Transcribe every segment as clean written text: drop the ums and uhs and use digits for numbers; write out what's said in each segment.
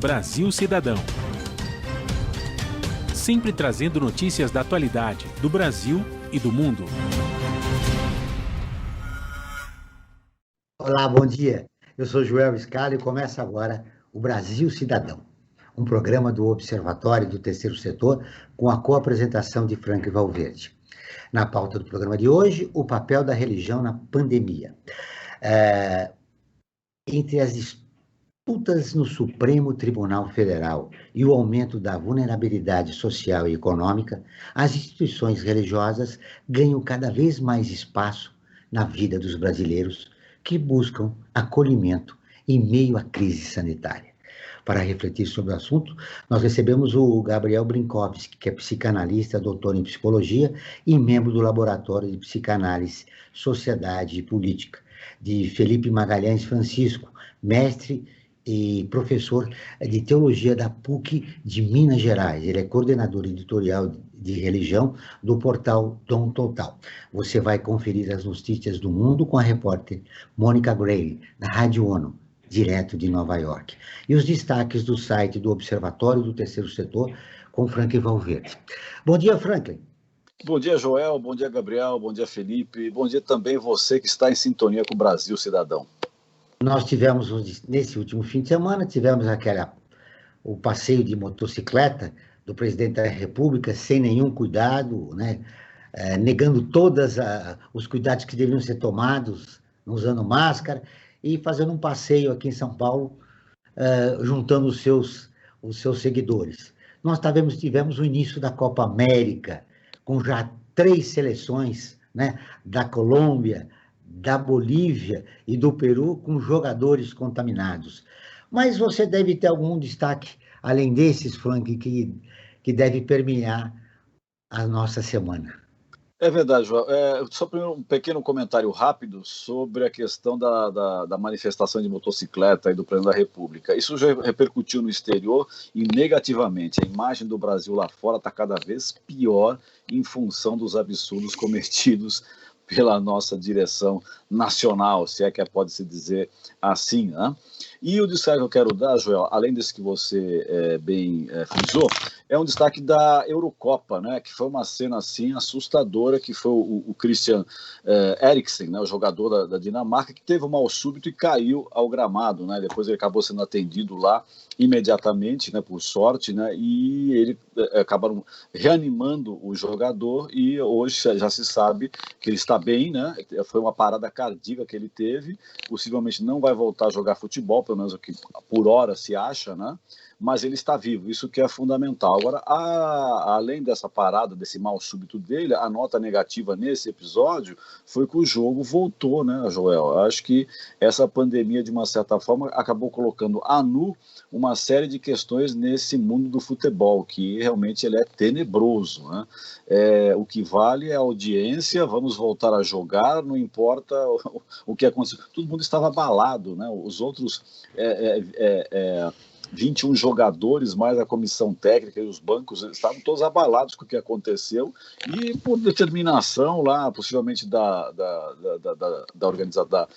Brasil Cidadão. Sempre trazendo notícias da atualidade, do Brasil e do mundo. Olá, bom dia. Eu sou Joel Scala e começa agora o Brasil Cidadão, um programa do Observatório do Terceiro Setor com a co-apresentação de Frank Valverde. Na pauta do programa de hoje, o papel da religião na pandemia. Entre as disputas no Supremo Tribunal Federal e o aumento da vulnerabilidade social e econômica, as instituições religiosas ganham cada vez mais espaço na vida dos brasileiros que buscam acolhimento em meio à crise sanitária. Para refletir sobre o assunto, nós recebemos o Gabriel Brinkovski, que é psicanalista, doutor em psicologia e membro do Laboratório de Psicanálise, Sociedade e Política, de Felipe Magalhães Francisco, mestre e professor de teologia da PUC de Minas Gerais. Ele é coordenador editorial de religião do portal Dom Total. Você vai conferir as notícias do mundo com a repórter Mônica Grayle, da Rádio ONU, direto de Nova York. E os destaques do site do Observatório do Terceiro Setor com Frank Valverde. Bom dia, Franklin. Bom dia, Joel. Bom dia, Gabriel. Bom dia, Felipe. Bom dia também você que está em sintonia com o Brasil Cidadão. Nós tivemos, nesse último fim de semana, o passeio de motocicleta do presidente da República sem nenhum cuidado, né? Negando todos os cuidados que deveriam ser tomados, não usando máscara, e fazendo um passeio aqui em São Paulo, juntando os seus seguidores. Nós tivemos o início da Copa América, com já 3 seleções, né, da Colômbia, da Bolívia e do Peru, com jogadores contaminados. Mas você deve ter algum destaque, além desses, Frank, que deve permear a nossa semana. É verdade, Joel. Só um pequeno comentário rápido sobre a questão da manifestação de motocicleta aí do Presidente da República. Isso já repercutiu no exterior e negativamente. A imagem do Brasil lá fora está cada vez pior em função dos absurdos cometidos pela nossa direção nacional, se é que pode-se dizer assim, né? E o destaque que eu quero dar, Joel, além desse que você bem frisou, é um destaque da Eurocopa, né? Que foi uma cena assim assustadora, que foi o Christian Eriksen, né? O jogador da Dinamarca, que teve um mal súbito e caiu ao gramado, né? Depois ele acabou sendo atendido lá imediatamente, né? Por sorte, né? E ele acabaram reanimando o jogador e hoje já se sabe que ele está bem, né? Foi uma parada cardíaca que ele teve, possivelmente não vai voltar a jogar futebol, pelo menos o que por hora se acha, né? Mas ele está vivo, isso que é fundamental. Agora, além dessa parada, desse mal súbito dele, a nota negativa nesse episódio foi que o jogo voltou, né, Joel? Eu acho que essa pandemia, de uma certa forma, acabou colocando a nu uma série de questões nesse mundo do futebol, que realmente ele é tenebroso, né? O que vale é a audiência, vamos voltar a jogar, não importa o que aconteceu. Todo mundo estava abalado, né? Os outros 21 jogadores, mais a comissão técnica e os bancos, estavam todos abalados com o que aconteceu e por determinação lá, possivelmente da organizadora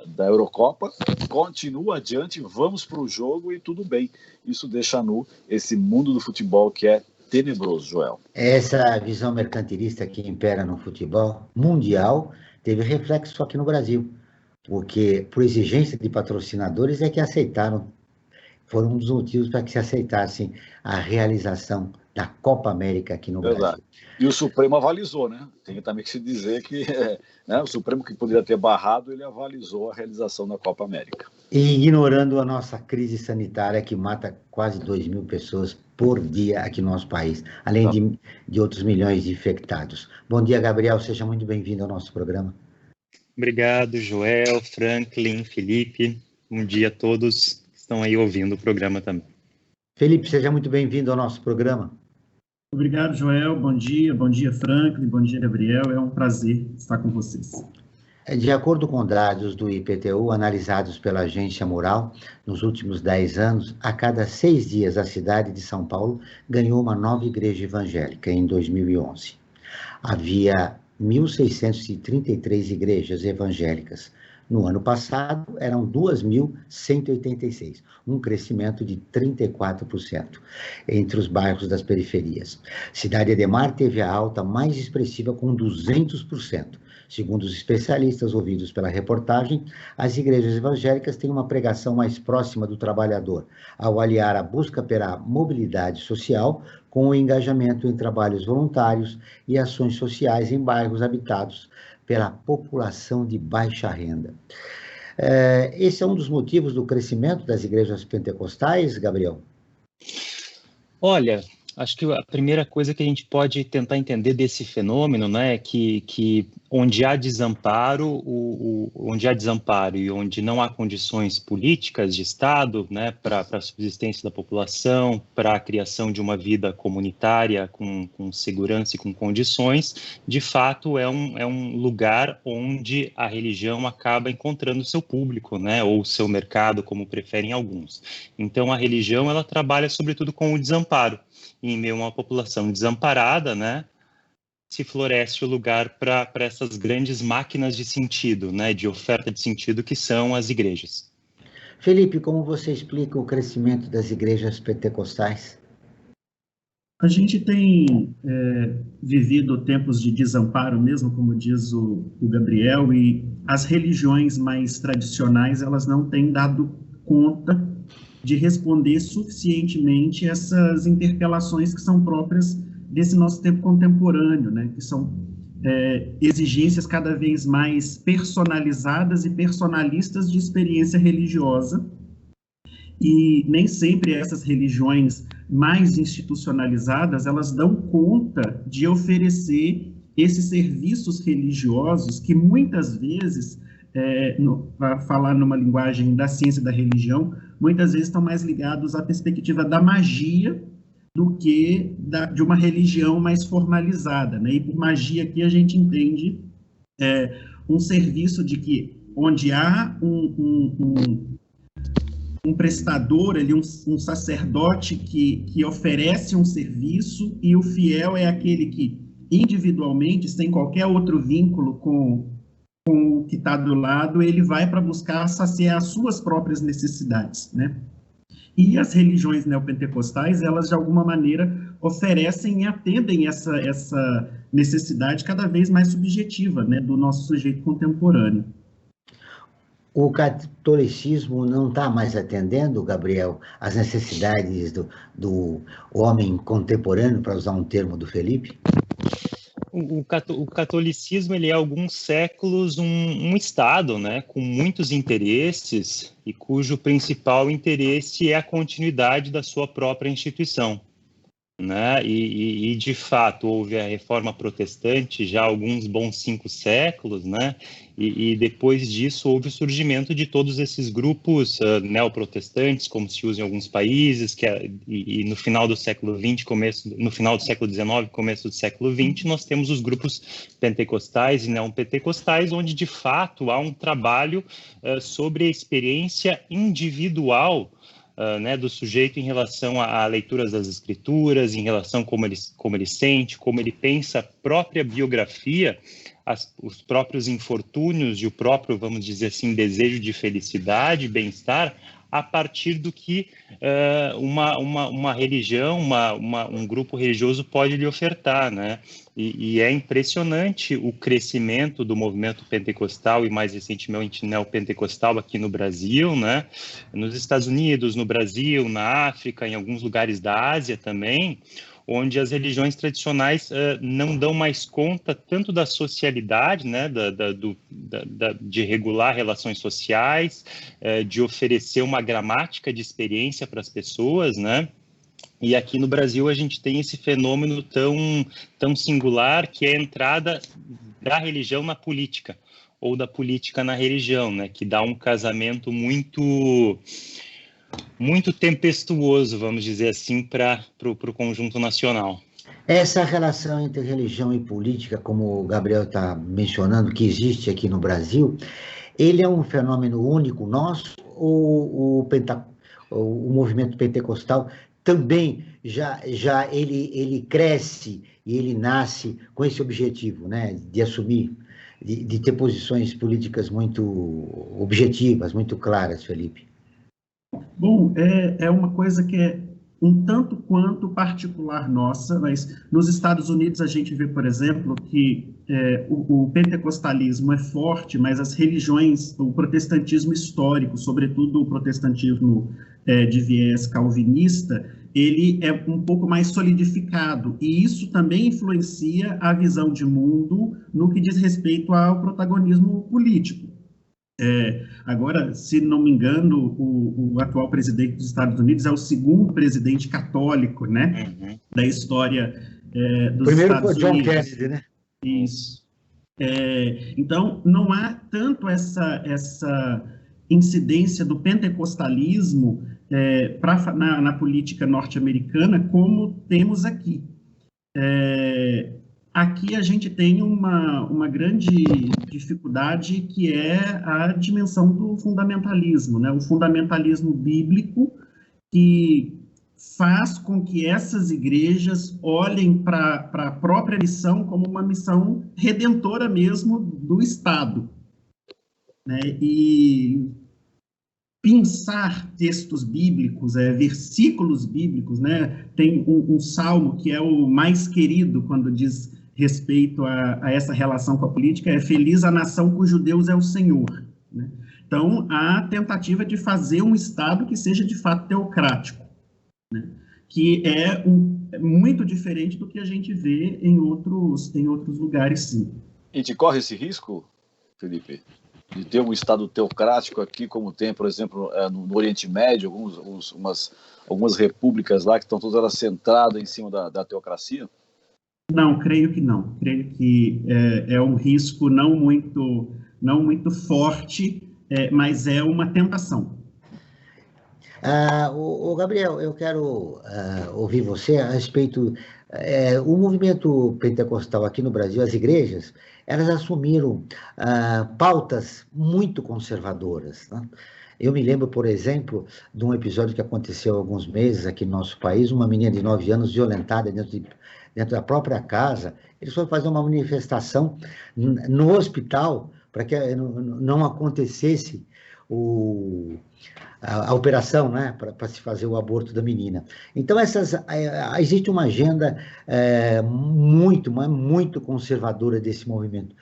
da Eurocopa, continua adiante, vamos para o jogo e tudo bem. Isso deixa nu esse mundo do futebol que é tenebroso, Joel. Essa visão mercantilista que impera no futebol mundial teve reflexo aqui no Brasil, porque por exigência de patrocinadores é que foram um dos motivos para que se aceitassem a realização da Copa América aqui no Brasil. E o Supremo avalizou, né? Tem também que se dizer que o Supremo, que poderia ter barrado, ele avalizou a realização da Copa América. E ignorando a nossa crise sanitária, que mata quase 2.000 pessoas por dia aqui no nosso país, além de outros milhões de infectados. Bom dia, Gabriel, seja muito bem-vindo ao nosso programa. Obrigado, Joel, Franklin, Felipe. Bom dia a todos que estão aí ouvindo o programa também. Felipe, seja muito bem-vindo ao nosso programa. Obrigado, Joel. Bom dia, Franklin, bom dia, Gabriel. É um prazer estar com vocês. De acordo com dados do IPTU, analisados pela agência Mural, nos últimos 10 anos, a cada 6 dias a cidade de São Paulo ganhou uma nova igreja evangélica em 2011. Havia 1.633 igrejas evangélicas No ano passado, eram 2.186, um crescimento de 34% entre os bairros das periferias. Cidade Ademar teve a alta mais expressiva, com 200%. Segundo os especialistas ouvidos pela reportagem, as igrejas evangélicas têm uma pregação mais próxima do trabalhador, ao aliar a busca pela mobilidade social com o engajamento em trabalhos voluntários e ações sociais em bairros habitados pela população de baixa renda. Esse é um dos motivos do crescimento das igrejas pentecostais, Gabriel? Olha, acho que a primeira coisa que a gente pode tentar entender desse fenômeno, né, é que onde há desamparo, onde há desamparo e onde não há condições políticas de Estado, né, para a subsistência da população, para a criação de uma vida comunitária com segurança e com condições, de fato é um lugar onde a religião acaba encontrando seu público, né, ou seu mercado, como preferem alguns. Então a religião, ela trabalha sobretudo com o desamparo. Em meio a uma população desamparada, né, se floresce o lugar para essas grandes máquinas de sentido, né, de oferta de sentido, que são as igrejas. Felipe, como você explica o crescimento das igrejas pentecostais? A gente tem vivido tempos de desamparo mesmo, como diz o Gabriel, e as religiões mais tradicionais, elas não têm dado conta de responder suficientemente essas interpelações que são próprias desse nosso tempo contemporâneo, né? Que são exigências cada vez mais personalizadas e personalistas de experiência religiosa, e nem sempre essas religiões mais institucionalizadas, elas dão conta de oferecer esses serviços religiosos que muitas vezes, para falar numa linguagem da ciência da religião, muitas vezes estão mais ligados à perspectiva da magia do que de uma religião mais formalizada, né? E por magia aqui a gente entende um serviço de que, onde há um prestador, ali, um sacerdote que oferece um serviço, e o fiel é aquele que, individualmente, sem qualquer outro vínculo com o que está do lado, ele vai para buscar saciar as suas próprias necessidades, né? E as religiões neopentecostais, elas, de alguma maneira, oferecem e atendem essa necessidade cada vez mais subjetiva, né, do nosso sujeito contemporâneo. O catolicismo não está mais atendendo, Gabriel, às necessidades do homem contemporâneo, para usar um termo do Felipe? O catolicismo, ele é há alguns séculos um Estado, né, com muitos interesses, e cujo principal interesse é a continuidade da sua própria instituição, né? E de fato houve a reforma protestante já há alguns bons 5 séculos, né? E depois disso houve o surgimento de todos esses grupos neoprotestantes, como se usa em alguns países, e no final do século XX, no final do século XIX, começo do século XX, nós temos os grupos pentecostais e neopentecostais, onde de fato há um trabalho sobre a experiência individual, né, do sujeito em relação a leituras das escrituras, em relação a como ele sente, como ele pensa a própria biografia, os próprios infortúnios e o próprio, vamos dizer assim, desejo de felicidade, bem-estar, a partir do que uma religião, um grupo religioso pode lhe ofertar, né? E é impressionante o crescimento do movimento pentecostal e, mais recentemente, neopentecostal aqui no Brasil, né? Nos Estados Unidos, no Brasil, na África, em alguns lugares da Ásia também, onde as religiões tradicionais não dão mais conta tanto da socialidade, né, de regular relações sociais, de oferecer uma gramática de experiência para as pessoas, né? E aqui no Brasil a gente tem esse fenômeno tão singular, que é a entrada da religião na política, ou da política na religião, né, que dá um casamento muito tempestuoso, vamos dizer assim, para o conjunto nacional. Essa relação entre religião e política, como o Gabriel está mencionando, que existe aqui no Brasil, ele é um fenômeno único nosso, ou o movimento pentecostal também ele cresce e ele nasce com esse objetivo, né, de assumir de ter posições políticas muito objetivas, muito claras, Felipe? Bom, é uma coisa que é um tanto quanto particular nossa, mas nos Estados Unidos a gente vê, por exemplo, que o pentecostalismo é forte, mas as religiões, o protestantismo histórico, sobretudo o protestantismo de viés calvinista, ele é um pouco mais solidificado, e isso também influencia a visão de mundo no que diz respeito ao protagonismo político. Agora, se não me engano, o atual presidente dos Estados Unidos é o segundo presidente católico, né, da história dos Primeiro Estados foi John Unidos. Kennedy, né? Isso. Então, não há tanto essa incidência do pentecostalismo na política norte-americana como temos aqui. Aqui a gente tem uma grande dificuldade, que é a dimensão do fundamentalismo, né? O fundamentalismo bíblico, que faz com que essas igrejas olhem para a própria missão como uma missão redentora mesmo do Estado, né? E pensar textos bíblicos, versículos bíblicos, né? Tem um salmo que é o mais querido quando diz respeito a essa relação com a política, é feliz a nação cujo Deus é o Senhor, né? Então, a tentativa de fazer um Estado que seja de fato teocrático, né? Que é muito diferente do que a gente vê em outros lugares, sim. A gente corre esse risco, Felipe, de ter um Estado teocrático aqui, como tem, por exemplo, no Oriente Médio, algumas repúblicas lá que estão todas elas centradas em cima da teocracia? Não, creio que não. Creio que é um risco não muito forte, mas é uma tentação. O Gabriel, eu quero ouvir você a respeito. O movimento pentecostal aqui no Brasil, as igrejas, elas assumiram pautas muito conservadoras, né? Eu me lembro, por exemplo, de um episódio que aconteceu há alguns meses aqui no nosso país, uma menina de 9 anos violentada dentro da própria casa. Eles foram fazer uma manifestação no hospital para que não acontecesse a operação, né, para se fazer o aborto da menina. Então, existe uma agenda muito conservadora desse movimento.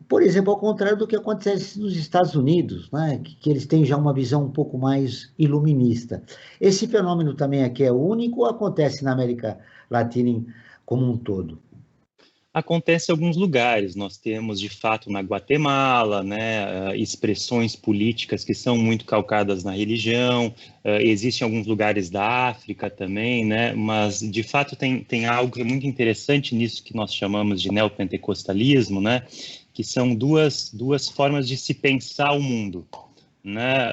Por exemplo, ao contrário do que acontece nos Estados Unidos, né, que eles têm já uma visão um pouco mais iluminista. Esse fenômeno também aqui é único ou acontece na América Latina como um todo? Acontece em alguns lugares. Nós temos, de fato, na Guatemala, né, expressões políticas que são muito calcadas na religião. Existem alguns lugares da África também, né, mas, de fato, tem algo que é muito interessante nisso que nós chamamos de neopentecostalismo, né, que são duas formas de se pensar o mundo, né,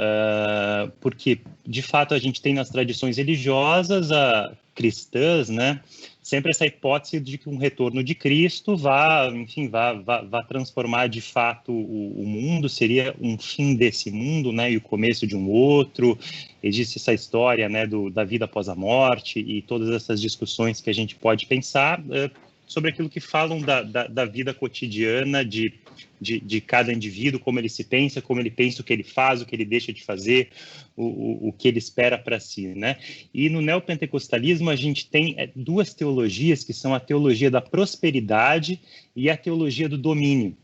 porque, de fato, a gente tem nas tradições religiosas cristãs, né, sempre essa hipótese de que um retorno de Cristo vá transformar de fato o mundo, seria um fim desse mundo, né, e o começo de um outro. Existe essa história, né, da vida após a morte e todas essas discussões que a gente pode pensar sobre aquilo que falam da vida cotidiana de cada indivíduo, como ele se pensa, como ele pensa, o que ele faz, o que ele deixa de fazer, o que ele espera para si, né? E no neopentecostalismo a gente tem duas teologias, que são a teologia da prosperidade e a teologia do domínio,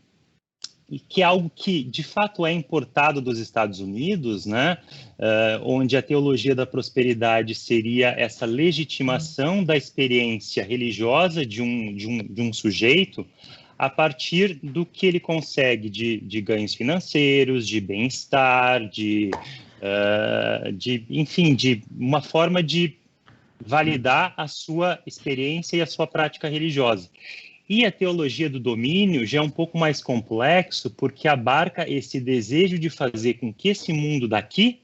e que é algo que, de fato, é importado dos Estados Unidos, né? Onde a teologia da prosperidade seria essa legitimação da experiência religiosa de um sujeito a partir do que ele consegue de ganhos financeiros, de bem-estar, enfim, de uma forma de validar a sua experiência e a sua prática religiosa. E a teologia do domínio já é um pouco mais complexo, porque abarca esse desejo de fazer com que esse mundo daqui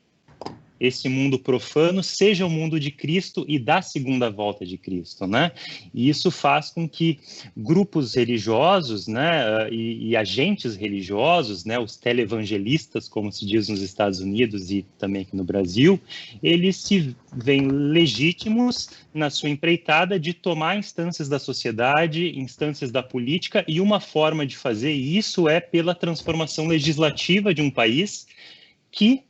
esse mundo profano seja o mundo de Cristo e da segunda volta de Cristo, né? E isso faz com que grupos religiosos, né, e agentes religiosos, né, os televangelistas, como se diz nos Estados Unidos e também aqui no Brasil, eles se veem legítimos na sua empreitada de tomar instâncias da sociedade, instâncias da política, e uma forma de fazer isso é pela transformação legislativa de um país que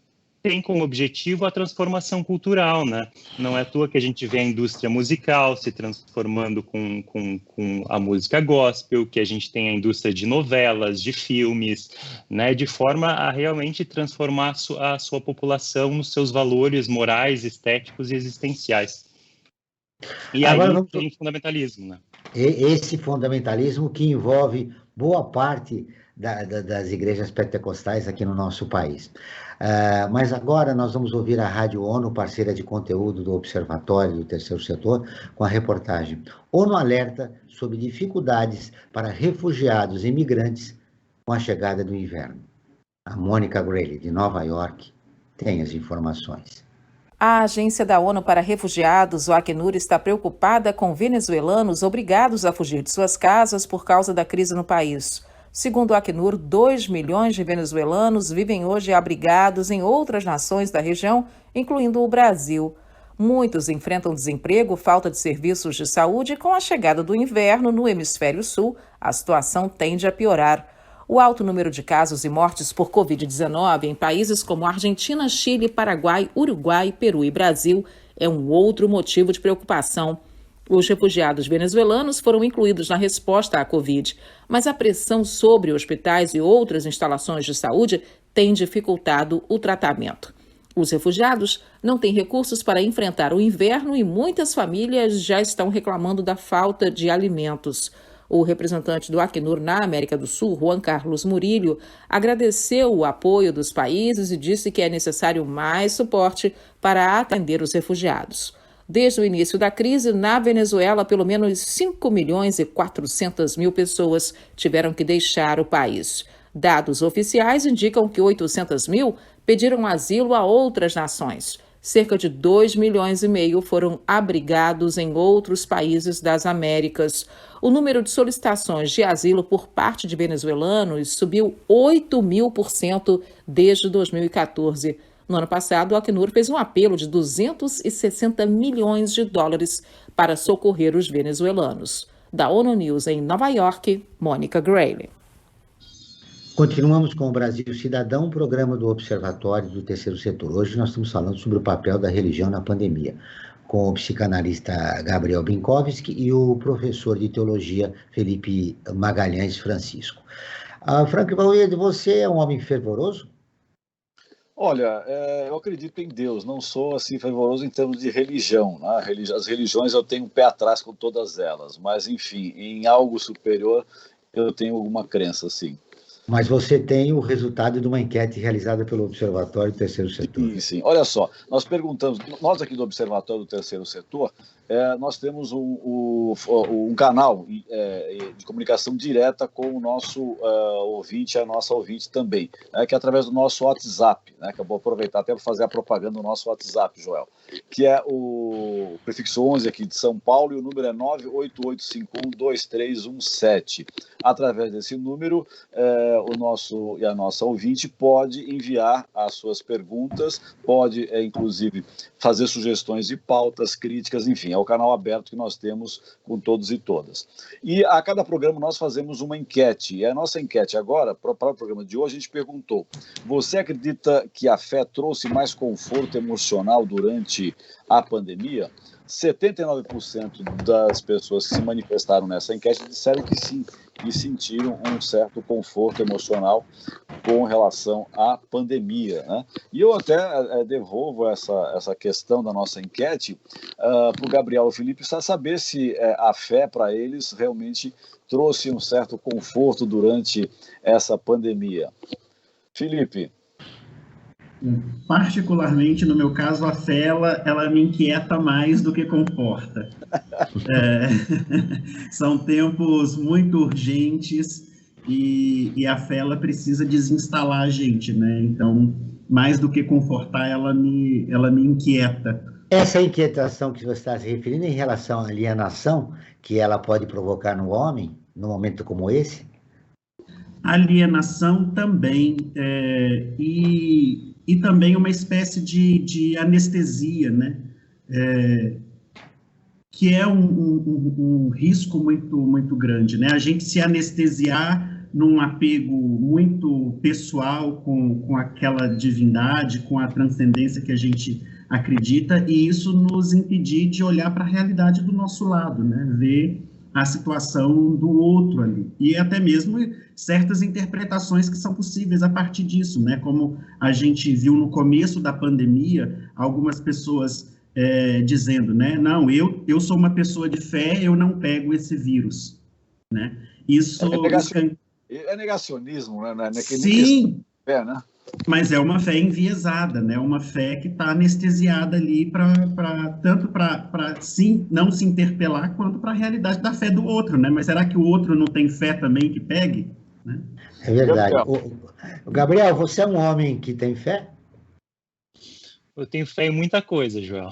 tem como objetivo a transformação cultural, né? Não é à toa que a gente vê a indústria musical se transformando com a música gospel, que a gente tem a indústria de novelas, de filmes, né? De forma a realmente transformar a sua população nos seus valores morais, estéticos e existenciais. E Agora aí tem fundamentalismo, né? Esse fundamentalismo que envolve boa parte das igrejas pentecostais aqui no nosso país. Mas agora nós vamos ouvir a Rádio ONU, parceira de conteúdo do Observatório do Terceiro Setor, com a reportagem ONU alerta sobre dificuldades para refugiados e imigrantes com a chegada do inverno. A Mônica Grayle, de Nova York, tem as informações. A Agência da ONU para Refugiados, o Acnur, está preocupada com venezuelanos obrigados a fugir de suas casas por causa da crise no país. Segundo o Acnur, 2 milhões de venezuelanos vivem hoje abrigados em outras nações da região, incluindo o Brasil. Muitos enfrentam desemprego, falta de serviços de saúde e com a chegada do inverno no hemisfério sul, a situação tende a piorar. O alto número de casos e mortes por Covid-19 em países como Argentina, Chile, Paraguai, Uruguai, Peru e Brasil é um outro motivo de preocupação. Os refugiados venezuelanos foram incluídos na resposta à Covid, mas a pressão sobre hospitais e outras instalações de saúde tem dificultado o tratamento. Os refugiados não têm recursos para enfrentar o inverno e muitas famílias já estão reclamando da falta de alimentos. O representante do Acnur na América do Sul, Juan Carlos Murillo, agradeceu o apoio dos países e disse que é necessário mais suporte para atender os refugiados. Desde o início da crise, na Venezuela, pelo menos 5 milhões e 400 mil pessoas tiveram que deixar o país. Dados oficiais indicam que 800 mil pediram asilo a outras nações. Cerca de 2 milhões e meio foram abrigados em outros países das Américas. O número de solicitações de asilo por parte de venezuelanos subiu 8.000% desde 2014. No ano passado, o Acnur fez um apelo de 260 milhões de dólares para socorrer os venezuelanos. Da ONU News em Nova York, Mônica Grayle. Continuamos com o Brasil Cidadão, programa do Observatório do Terceiro Setor. Hoje nós estamos falando sobre o papel da religião na pandemia, com o psicanalista Gabriel Binkowski e o professor de teologia Felipe Magalhães Francisco. Frank Bauer, você é um homem fervoroso? Olha, eu acredito em Deus, não sou assim fervoroso em termos de religião, né? As religiões eu tenho um pé atrás com todas elas, mas enfim, em algo superior eu tenho alguma crença, sim. Mas você tem o resultado de uma enquete realizada pelo Observatório do Terceiro Setor. Sim. Olha só, nós perguntamos, nós aqui do Observatório do Terceiro Setor, nós temos um canal de comunicação direta com o nosso ouvinte, a nossa ouvinte também, né, que é através do nosso WhatsApp, né, que eu vou aproveitar até para fazer a propaganda do nosso WhatsApp, Joel, que é o prefixo 11 aqui de São Paulo, e o número é 988512317. Através desse número, o nosso e a nossa ouvinte pode enviar as suas perguntas, pode, inclusive, fazer sugestões de pautas, críticas, enfim, é o canal aberto que nós temos com todos e todas. E a cada programa nós fazemos uma enquete, e a nossa enquete agora, para o programa de hoje, a gente perguntou: você acredita que a fé trouxe mais conforto emocional durante a pandemia? 79% das pessoas que se manifestaram nessa enquete disseram que sim, e sentiram um certo conforto emocional com relação à pandemia, né? E eu até devolvo essa questão da nossa enquete para o Gabriel e o Felipe, para saber se a fé para eles realmente trouxe um certo conforto durante essa pandemia. Felipe. Particularmente, no meu caso, a fé, ela me inquieta mais do que conforta. São tempos muito urgentes e a fé, ela precisa desinstalar a gente, né? Então, mais do que confortar, ela me inquieta. Essa inquietação que você está se referindo em relação à alienação que ela pode provocar no homem, num momento como esse? Alienação também, e também uma espécie de anestesia, né? Que é um risco muito grande, né? A gente se anestesiar num apego muito pessoal com aquela divindade, com a transcendência que a gente acredita, e isso nos impedir de olhar para a realidade do nosso lado, né? Ver a situação do outro ali, e até mesmo certas interpretações que são possíveis a partir disso, né? Como a gente viu no começo da pandemia, algumas pessoas dizendo, né? Não, eu sou uma pessoa de fé, eu não pego esse vírus, né? Isso é negacionismo, né? Sim. Fé, né? Mas é uma fé enviesada, né? Uma fé que está anestesiada ali tanto para não se interpelar, quanto para a realidade da fé do outro, né? Mas será que o outro não tem fé também que pegue? Né? É verdade. Gabriel, você é um homem que tem fé? Eu tenho fé em muita coisa, Joel.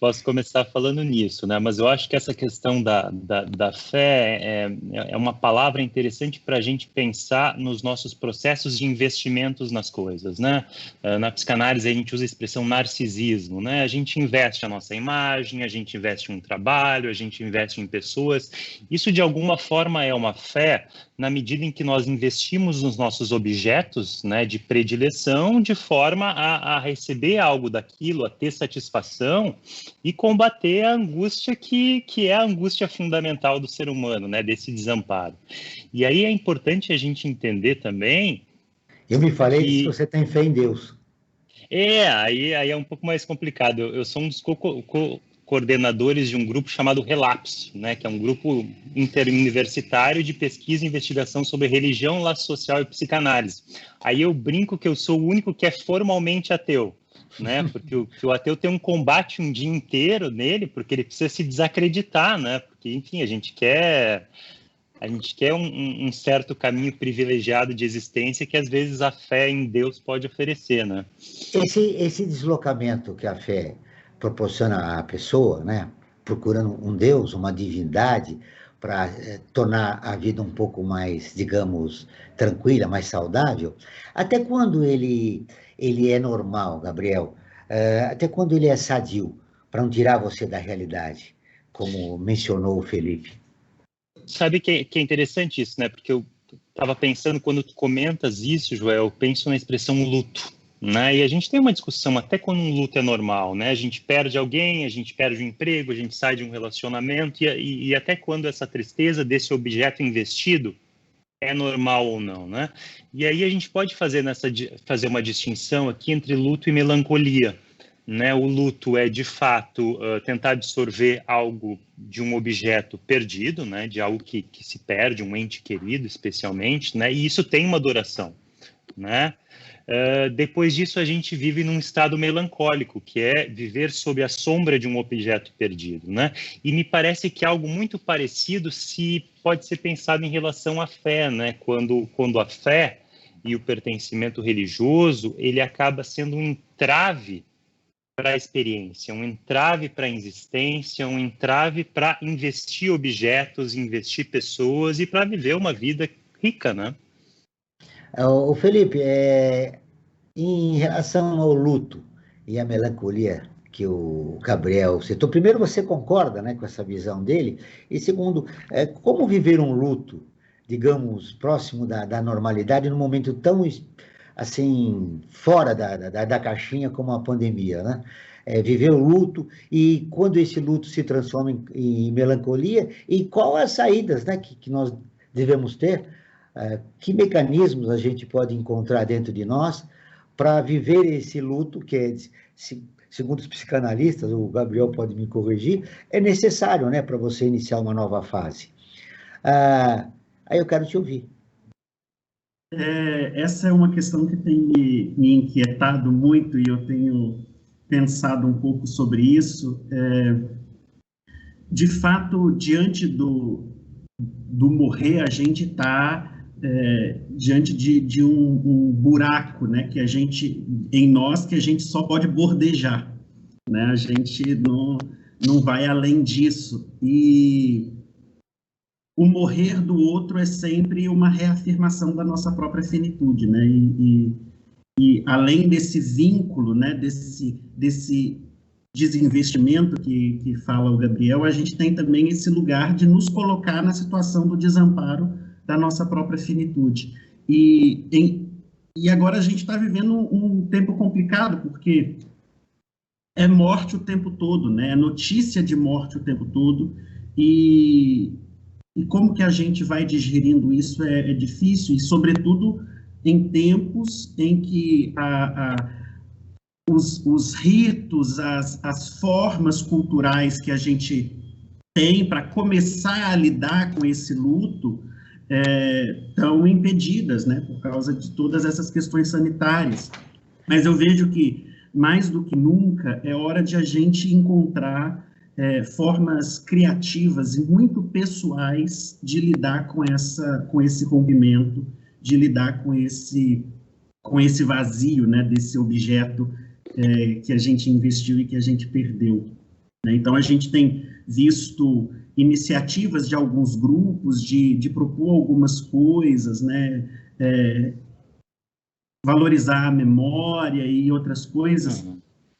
Posso começar falando nisso, né? Mas eu acho que essa questão da fé é uma palavra interessante para a gente pensar nos nossos processos de investimentos nas coisas, né? Na psicanálise a gente usa a expressão narcisismo, né? A gente investe a nossa imagem, a gente investe em um trabalho, a gente investe em pessoas. Isso de alguma forma é uma fé na medida em que nós investimos nos nossos objetos, né, de predileção, de forma a receber algo daquilo, a ter satisfação e combater a angústia que é a angústia fundamental do ser humano, né, desse desamparo. E aí é importante a gente entender também... Eu me falei que se você tem fé em Deus. Aí é um pouco mais complicado. Eu sou um dos coordenadores de um grupo chamado Relapse, né, que é um grupo interuniversitário de pesquisa e investigação sobre religião, laço social e psicanálise. Aí eu brinco que eu sou o único que é formalmente ateu, né, porque o ateu tem um combate um dia inteiro nele, porque ele precisa se desacreditar, né, porque, enfim, a gente quer um certo caminho privilegiado de existência que às vezes a fé em Deus pode oferecer, né? Esse deslocamento que a fé proporciona à pessoa, né, procurando um Deus, uma divindade, para tornar a vida um pouco mais, digamos, tranquila, mais saudável, até quando ele é normal, Gabriel? Até quando ele é sadio, para não tirar você da realidade, como mencionou o Felipe? Sabe que é interessante isso, né? Porque eu estava pensando, quando tu comentas isso, Joel, eu penso na expressão luto, né? E a gente tem uma discussão até quando um luto é normal, né? A gente perde alguém, a gente perde um emprego, a gente sai de um relacionamento, e até quando essa tristeza desse objeto investido é normal ou não, né? E aí a gente pode fazer uma distinção aqui entre luto e melancolia, né? O luto é, de fato, tentar absorver algo de um objeto perdido, né? De algo que se perde, um ente querido, especialmente, né? E isso tem uma duração, né? Depois disso, a gente vive num estado melancólico, que é viver sob a sombra de um objeto perdido, né? E me parece que algo muito parecido pode ser pensado em relação à fé, né? Quando a fé e o pertencimento religioso, ele acaba sendo um entrave para a experiência, um entrave para a existência, um entrave para investir objetos, investir pessoas e para viver uma vida rica, né? O Felipe, em relação ao luto e à melancolia que o Gabriel citou, primeiro, você concorda, né, com essa visão dele? E segundo, como viver um luto, digamos, próximo da normalidade num momento tão, assim, fora da caixinha como a pandemia, né? Viver o luto, e quando esse luto se transforma em melancolia, e quais as saídas, né, que nós devemos ter, que mecanismos a gente pode encontrar dentro de nós para viver esse luto, que é, segundo os psicanalistas, o Gabriel pode me corrigir, é necessário, né, para você iniciar uma nova fase. Aí eu quero te ouvir. Essa é uma questão que tem me inquietado muito, e eu tenho pensado um pouco sobre isso. De fato, diante do morrer, a gente está diante de um buraco, né, que em nós, que a gente só pode bordejar, né? A gente não vai além disso. E o morrer do outro é sempre uma reafirmação da nossa própria finitude, né? E além desse vínculo, né, desse desinvestimento que fala o Gabriel, a gente tem também esse lugar de nos colocar na situação do desamparo da nossa própria finitude. E agora a gente está vivendo um tempo complicado, porque é morte o tempo todo, né? É notícia de morte o tempo todo, e como que a gente vai digerindo isso é difícil, e sobretudo em tempos em que os ritos, as formas culturais que a gente tem para começar a lidar com esse luto estão impedidas, né, por causa de todas essas questões sanitárias. Mas eu vejo que, mais do que nunca, é hora de a gente encontrar formas criativas e muito pessoais de lidar com esse rompimento, de lidar com esse vazio, né, desse objeto que a gente investiu e que a gente perdeu, né? Então, a gente tem visto iniciativas de alguns grupos de propor algumas coisas, né, valorizar a memória e outras coisas,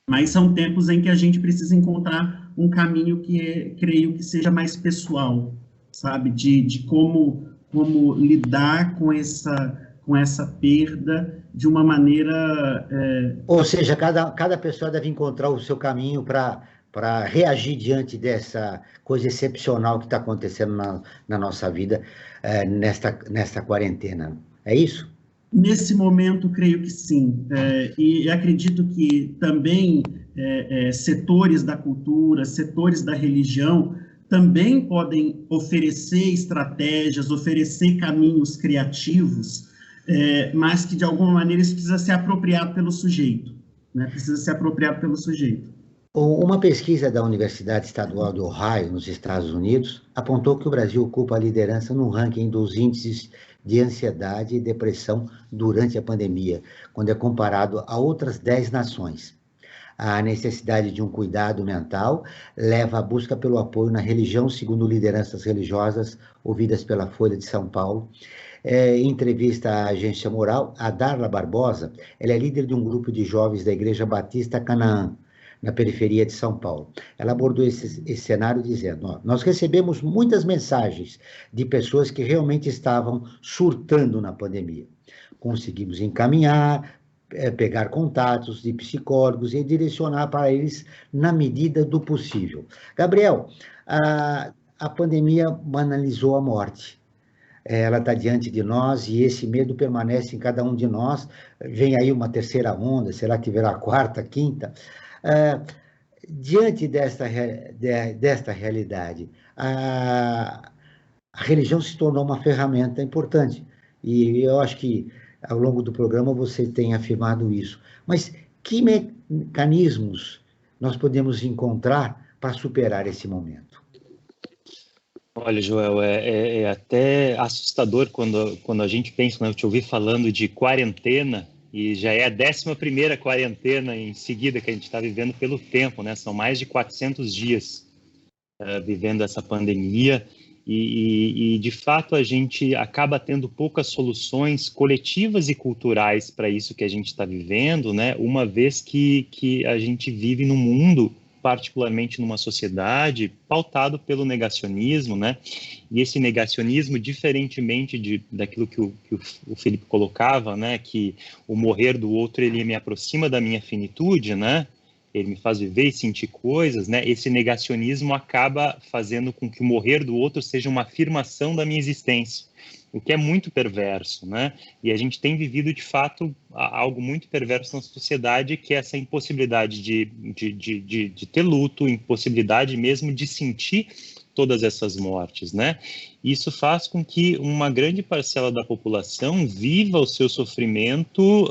mas são tempos em que a gente precisa encontrar um caminho que creio que seja mais pessoal, sabe, de como lidar com essa perda de uma maneira... Ou seja, cada pessoa deve encontrar o seu caminho para reagir diante dessa coisa excepcional que está acontecendo na nossa vida nesta quarentena. É isso? Nesse momento, creio que sim. E acredito que também setores da cultura, setores da religião, também podem oferecer estratégias, oferecer caminhos criativos, mas que, de alguma maneira, isso precisa ser apropriado pelo sujeito, né? Precisa ser apropriado pelo sujeito. Uma pesquisa da Universidade Estadual do Ohio, nos Estados Unidos, apontou que o Brasil ocupa a liderança no ranking dos índices de ansiedade e depressão durante a pandemia, quando é comparado a outras 10 nações. A necessidade de um cuidado mental leva à busca pelo apoio na religião, segundo lideranças religiosas ouvidas pela Folha de São Paulo. Em entrevista à agência Moral, a Darla Barbosa, ela é líder de um grupo de jovens da Igreja Batista Canaã, na periferia de São Paulo. Ela abordou esse cenário dizendo: nós recebemos muitas mensagens de pessoas que realmente estavam surtando na pandemia. Conseguimos encaminhar, pegar contatos de psicólogos e direcionar para eles na medida do possível. Gabriel, a pandemia banalizou a morte. Ela está diante de nós e esse medo permanece em cada um de nós. Vem aí uma terceira onda, será que virá a quarta, quinta? Diante desta realidade, a religião se tornou uma ferramenta importante, e eu acho que ao longo do programa você tem afirmado isso. Mas que mecanismos nós podemos encontrar para superar esse momento? Olha, Joel, é até assustador quando a gente pensa, né, eu te ouvi falando de quarentena, e já é a 11ª quarentena em seguida que a gente está vivendo pelo tempo, né? São mais de 400 dias vivendo essa pandemia e, de fato, a gente acaba tendo poucas soluções coletivas e culturais para isso que a gente está vivendo, né? Uma vez que a gente vive num mundo, particularmente numa sociedade, pautado pelo negacionismo, né? E esse negacionismo, diferentemente daquilo que o Felipe colocava, né? Que o morrer do outro, ele me aproxima da minha finitude, né? Ele me faz viver e sentir coisas, né? Esse negacionismo acaba fazendo com que o morrer do outro seja uma afirmação da minha existência, o que é muito perverso, né? E a gente tem vivido, de fato, algo muito perverso na sociedade, que é essa impossibilidade de ter luto, impossibilidade mesmo de sentir todas essas mortes, né? Isso faz com que uma grande parcela da população viva o seu sofrimento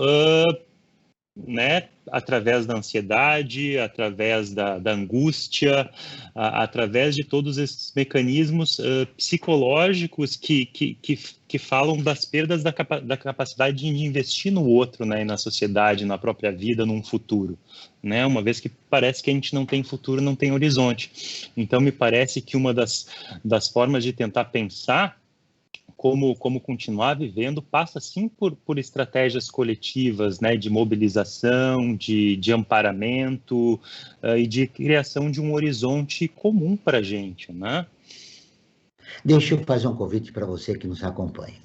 né, através da ansiedade, através da angústia, através de todos esses mecanismos psicológicos que falam das perdas da capacidade de investir no outro, né, na sociedade, na própria vida, num futuro, né, uma vez que parece que a gente não tem futuro, não tem horizonte. Então, me parece que uma das formas de tentar pensar como continuar vivendo passa, sim, por estratégias coletivas, né, de mobilização, de amparamento e de criação de um horizonte comum para a gente, né? Deixa eu fazer um convite para você que nos acompanha.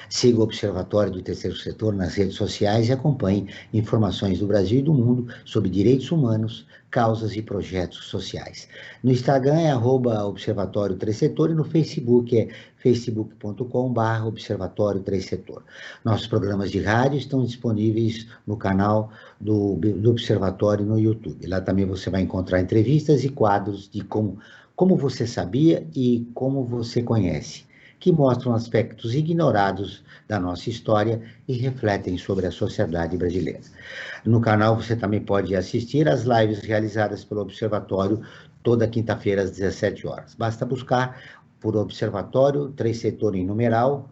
Siga o Observatório do Terceiro Setor nas redes sociais e acompanhe informações do Brasil e do mundo sobre direitos humanos, causas e projetos sociais. No Instagram é @Observatório Três Setor e no Facebook é facebook.com/Observatório Três Setor. Nossos programas de rádio estão disponíveis no canal do Observatório no YouTube. Lá também você vai encontrar entrevistas e quadros de como você sabia e como você conhece, que mostram aspectos ignorados da nossa história e refletem sobre a sociedade brasileira. No canal você também pode assistir às lives realizadas pelo Observatório toda quinta-feira às 17 horas. Basta buscar por Observatório Três Setor em numeral,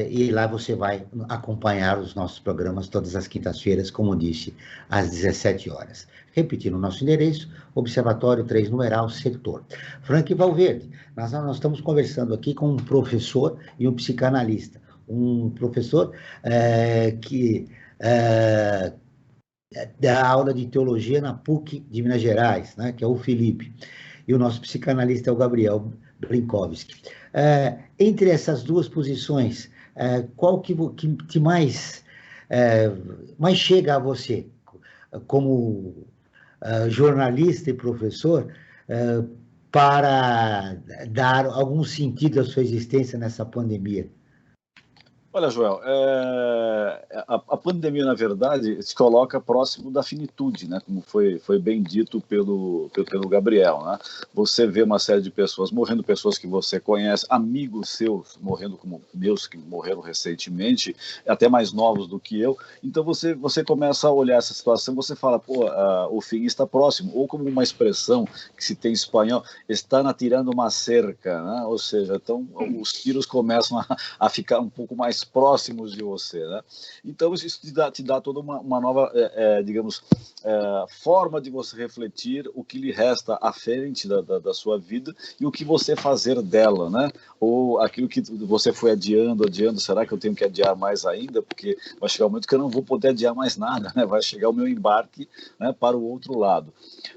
e lá você vai acompanhar os nossos programas todas as quintas-feiras, como disse, às 17 horas. Repetindo o nosso endereço, Observatório 3 numeral Setor. Frank Valverde, nós estamos conversando aqui com um professor e um psicanalista. Um professor que dá aula de teologia na PUC de Minas Gerais, né, que é o Felipe. E o nosso psicanalista é o Gabriel Brinkovski. Entre essas duas posições, qual que mais chega a você, como jornalista e professor, para dar algum sentido à sua existência nessa pandemia? Olha, Joel, a pandemia, na verdade, se coloca próximo da finitude, né? Como foi bem dito pelo Gabriel, né? Você vê uma série de pessoas morrendo, pessoas que você conhece, amigos seus morrendo, como meus que morreram recentemente, até mais novos do que eu. Então você começa a olhar essa situação, você fala, pô, o fim está próximo, ou como uma expressão que se tem em espanhol, estão atirando uma cerca, né? Ou seja, então os tiros começam a ficar um pouco mais próximos de você, né? Então isso te dá toda uma nova, digamos, forma de você refletir o que lhe resta à frente da sua vida e o que você fazer dela, né? Ou aquilo que você foi adiando, será que eu tenho que adiar mais ainda? Porque vai chegar um momento que eu não vou poder adiar mais nada, né? Vai chegar o meu embarque, né, para o outro lado.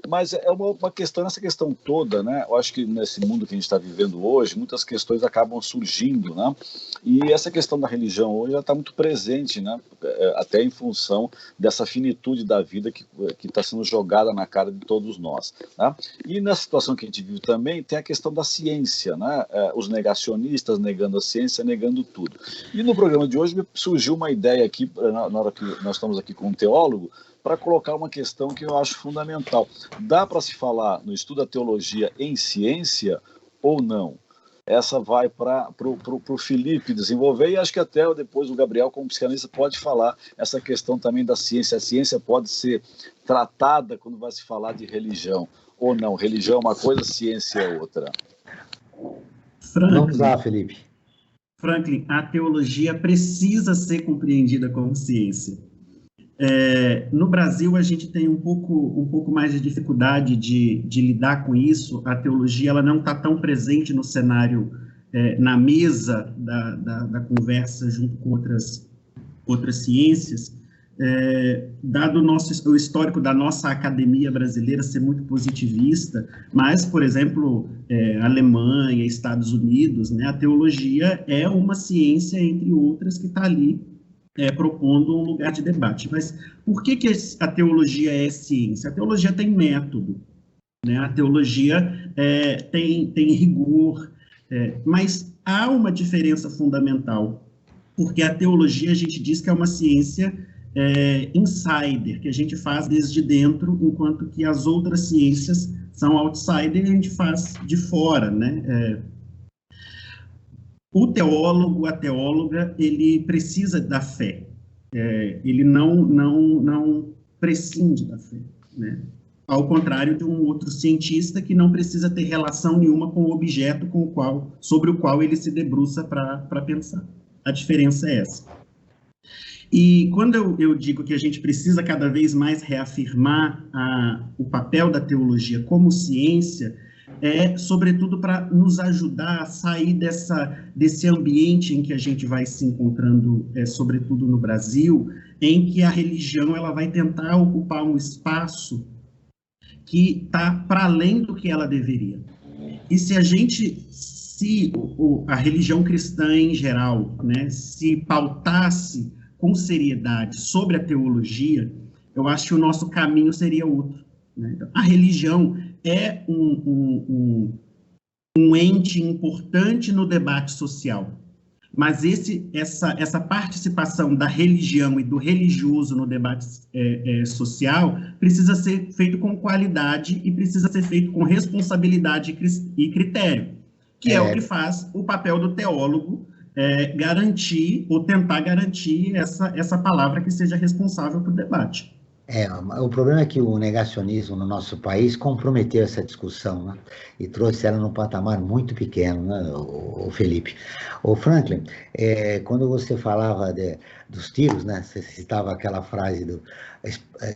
Mas é uma questão, essa questão toda, né? Eu acho que nesse mundo que a gente está vivendo hoje, muitas questões acabam surgindo, né? E essa questão da religião hoje já está muito presente, né? Até em função dessa finitude da vida que está sendo jogada na cara de todos nós, né? E na situação que a gente vive também tem a questão da ciência, né? Os negacionistas negando a ciência, negando tudo. E no programa de hoje surgiu uma ideia aqui, na hora que nós estamos aqui com um teólogo, para colocar uma questão que eu acho fundamental. Dá para se falar no estudo da teologia em ciência ou não? Essa vai para o Felipe desenvolver, e acho que até depois o Gabriel, como psicanalista, pode falar essa questão também da ciência. A ciência pode ser tratada quando vai se falar de religião ou não. Religião é uma coisa, ciência é outra. Vamos lá, Felipe. Franklin, a teologia precisa ser compreendida como ciência. No Brasil, a gente tem um pouco mais de dificuldade de lidar com isso. A teologia ela não está tão presente no cenário, na mesa da conversa junto com outras ciências, dado o histórico da nossa academia brasileira ser muito positivista, mas, por exemplo, Alemanha, Estados Unidos, né, a teologia é uma ciência, entre outras, que está ali propondo um lugar de debate. Mas por que a teologia é ciência? A teologia tem método, né? A teologia tem rigor, mas há uma diferença fundamental, porque a teologia a gente diz que é uma ciência insider, que a gente faz desde dentro, enquanto que as outras ciências são outsider e a gente faz de fora, né? O teólogo, a teóloga, ele precisa da fé. ele não prescinde da fé, né? Ao contrário de um outro cientista que não precisa ter relação nenhuma com o objeto sobre o qual ele se debruça para pensar. A diferença é essa. E quando eu digo que a gente precisa cada vez mais reafirmar o papel da teologia como ciência, sobretudo para nos ajudar a sair desse ambiente em que a gente vai se encontrando, sobretudo no Brasil, em que a religião ela vai tentar ocupar um espaço que está para além do que ela deveria. E se a religião cristã em geral, né, se pautasse com seriedade sobre a teologia, eu acho que o nosso caminho seria outro, né? A religião é um ente importante no debate social, mas essa participação da religião e do religioso no debate social precisa ser feito com qualidade e precisa ser feito com responsabilidade e critério, que é o que faz o papel do teólogo, garantir ou tentar garantir essa palavra que seja responsável pelo debate. O problema é que o negacionismo no nosso país comprometeu essa discussão, né? E trouxe ela num patamar muito pequeno, né, o Felipe. O Franklin, quando você falava dos tiros, né, você citava aquela frase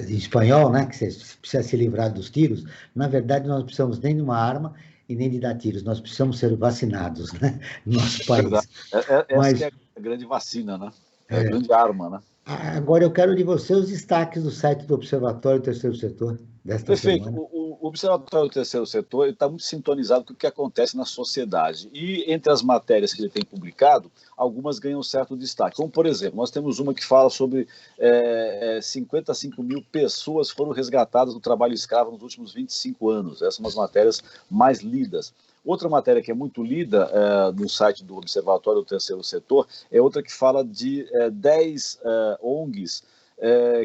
em espanhol, né, que você precisa se livrar dos tiros. Na verdade, nós não precisamos nem de uma arma e nem de dar tiros, nós precisamos ser vacinados, né, no nosso país. Essa que é a grande vacina, né? É a grande arma, né? Agora eu quero de você os destaques do site do Observatório do Terceiro Setor desta semana. Perfeito. O Observatório do Terceiro Setor está muito sintonizado com o que acontece na sociedade. E entre as matérias que ele tem publicado, algumas ganham certo destaque. Como, por exemplo, nós temos uma que fala sobre 55 mil pessoas foram resgatadas do trabalho escravo nos últimos 25 anos. Essas são as matérias mais lidas. Outra matéria que é muito lida no site do Observatório do Terceiro Setor é outra que fala de 10 ONGs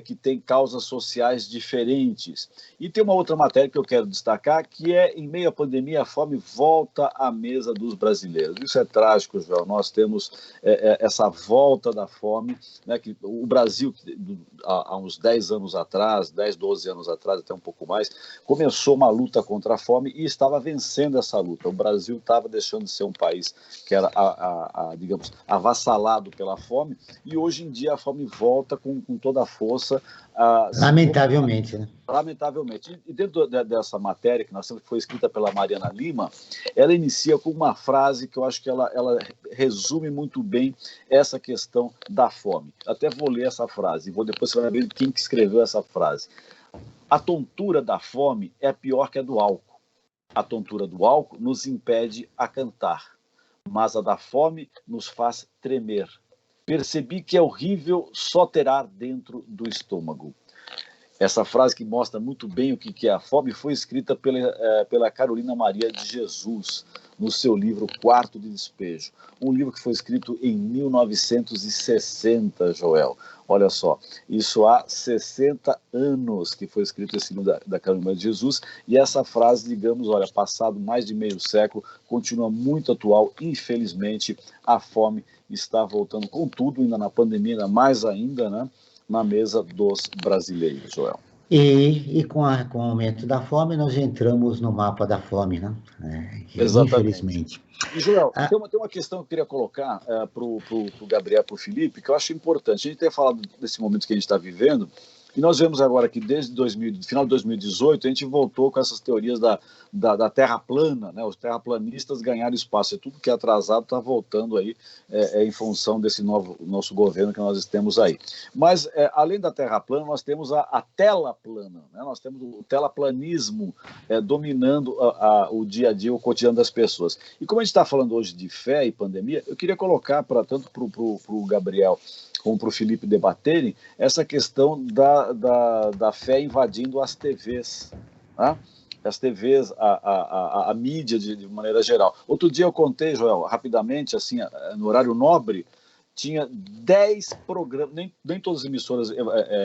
que têm causas sociais diferentes. E tem uma outra matéria que eu quero destacar, que em meio à pandemia, a fome volta à mesa dos brasileiros. Isso é trágico, Joel. Nós temos essa volta da fome, né, que o Brasil, há uns 10 anos atrás, 10, 12 anos atrás, até um pouco mais, começou uma luta contra a fome e estava vencendo essa luta. O Brasil estava deixando de ser um país que era, digamos, avassalado pela fome, e hoje em dia a fome volta com toda a força. Lamentavelmente, né? Lamentavelmente. E dentro dessa matéria, que foi escrita pela Mariana Lima, ela inicia com uma frase que eu acho que ela resume muito bem essa questão da fome. Até vou ler essa frase, e depois você vai ver quem que escreveu essa frase. A tontura da fome é pior que a do álcool. A tontura do álcool nos impede a cantar, mas a da fome nos faz tremer. Percebi que é horrível só ter ar dentro do estômago. Essa frase, que mostra muito bem o que é a fome, foi escrita pela Carolina Maria de Jesus, no seu livro Quarto de Despejo. Um livro que foi escrito em 1960, Joel. Olha só, isso há 60 anos que foi escrito esse livro da Carolina Maria de Jesus, e essa frase, digamos, olha, passado mais de meio século, continua muito atual. Infelizmente, a fome está voltando, contudo, ainda na pandemia, ainda mais ainda, né, na mesa dos brasileiros, Joel. E com o aumento da fome, nós entramos no mapa da fome, né? Exatamente. Infelizmente. E, Joel, tem uma questão que eu queria colocar para o Gabriel, para o Felipe, que eu acho importante. A gente tem falado desse momento que a gente está vivendo, e nós vemos agora que desde final de 2018 a gente voltou com essas teorias da terra plana, né? Os terraplanistas ganharam espaço, e tudo que é atrasado está voltando aí em função desse nosso governo que nós temos aí. Mas, além da terra plana, nós temos a tela plana, né? Nós temos o telaplanismo dominando o dia a dia, o cotidiano das pessoas. E como a gente está falando hoje de fé e pandemia, eu queria colocar tanto para o Gabriel como para o Felipe debaterem essa questão da fé invadindo as TVs, né? As TVs, a mídia de maneira geral. Outro dia eu contei, Joel, rapidamente, assim, no horário nobre, tinha 10 programas, nem todas as emissoras